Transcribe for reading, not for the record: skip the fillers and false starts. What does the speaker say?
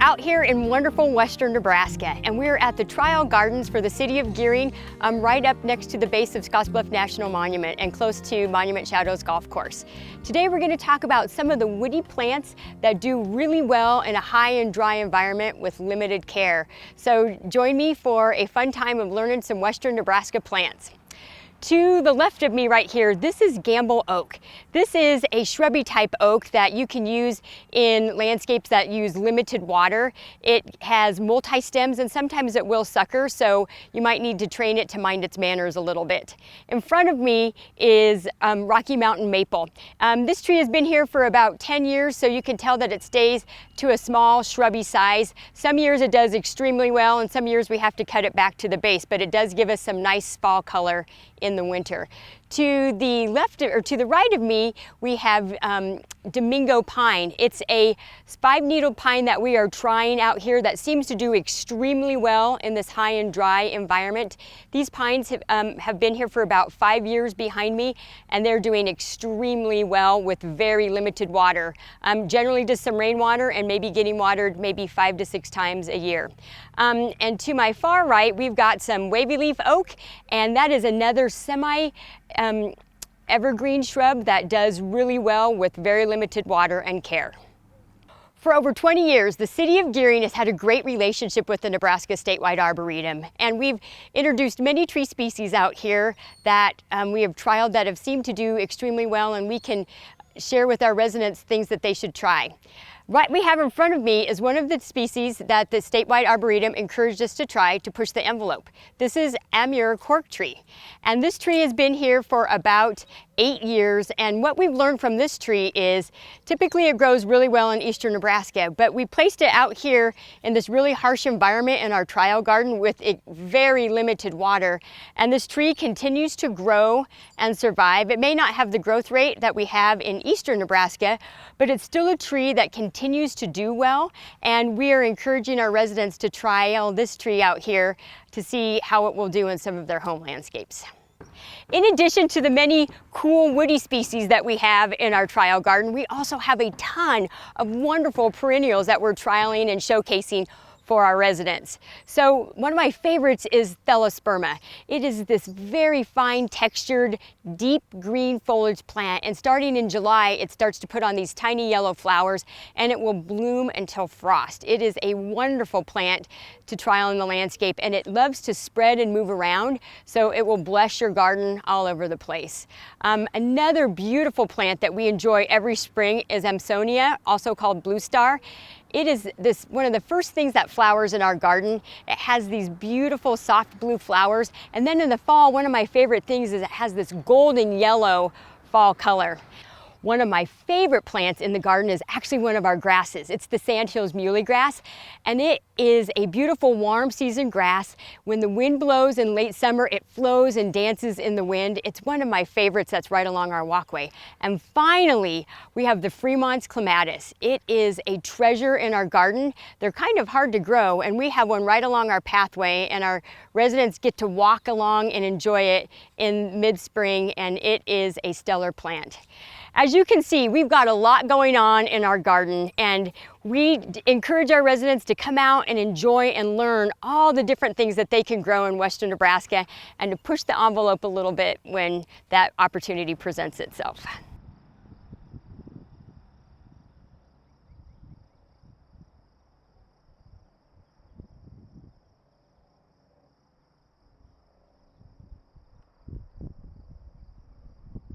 out here in wonderful western Nebraska, and we're at the trial gardens for the city of Gering, right up next to the base of Scottsbluff National Monument and close to Monument Shadows Golf Course. Today we're going to talk about some of the woody plants that do really well in a high and dry environment with limited care. So join me for a fun time of learning some western Nebraska plants. To the left of me right here, this is Gamble oak. This is a shrubby type oak that you can use in landscapes that use limited water. It has multi-stems and sometimes it will sucker, so you might need to train it to mind its manners a little bit. In front of me is Rocky Mountain maple. This tree has been here for about 10 years, so you can tell that it stays to a small shrubby size. Some years it does extremely well, and some years we have to cut it back to the base, but it does give us some nice fall color in the winter. To the left or to the right of me, we have Domingo Pine. It's a 5-needle pine that we are trying out here that seems to do extremely well in this high and dry environment. These pines have been here for about 5 years behind me, and they're doing extremely well with very limited water. Generally just some rainwater and maybe getting watered maybe 5 to 6 times a year. And to my far right, we've got some Wavy Leaf Oak, and that is another evergreen shrub that does really well with very limited water and care. For over 20 years, the city of Gering has had a great relationship with the Nebraska Statewide Arboretum, and we've introduced many tree species out here that we have trialed that have seemed to do extremely well, and we can share with our residents things that they should try. What we have in front of me is one of the species that the Statewide Arboretum encouraged us to try to push the envelope. This is Amur Cork tree. And this tree has been here for about 8 years, and what we've learned from this tree is typically it grows really well in eastern Nebraska, but we placed it out here in this really harsh environment in our trial garden with very limited water, and this tree continues to grow and survive. It may not have the growth rate that we have in eastern Nebraska, but it's still a tree that continues to do well, and we are encouraging our residents to trial this tree out here to see how it will do in some of their home landscapes. In addition to the many cool woody species that we have in our trial garden, we also have a ton of wonderful perennials that we're trialing and showcasing for our residents. So one of my favorites is Thelasperma. It is this very fine textured, deep green foliage plant, and starting in July, it starts to put on these tiny yellow flowers, and it will bloom until frost. It is a wonderful plant to trial in the landscape, and it loves to spread and move around, so it will bless your garden all over the place. Another beautiful plant that we enjoy every spring is Amsonia, also called Blue Star. It is one of the first things that flowers in our garden. It has these beautiful soft blue flowers, and then in the fall, one of my favorite things is it has this golden yellow fall color. One of my favorite plants in the garden is actually one of our grasses. It's the Sandhills Muhly grass, and it is a beautiful warm season grass. When the wind blows in late summer, it flows and dances in the wind. It's one of my favorites that's right along our walkway. And finally, we have the Fremont's Clematis. It is a treasure in our garden. They're kind of hard to grow, and we have one right along our pathway, and our residents get to walk along and enjoy it in mid-spring, and it is a stellar plant. As you can see, we've got a lot going on in our garden, and we encourage our residents to come out and enjoy and learn all the different things that they can grow in western Nebraska, and to push the envelope a little bit when that opportunity presents itself.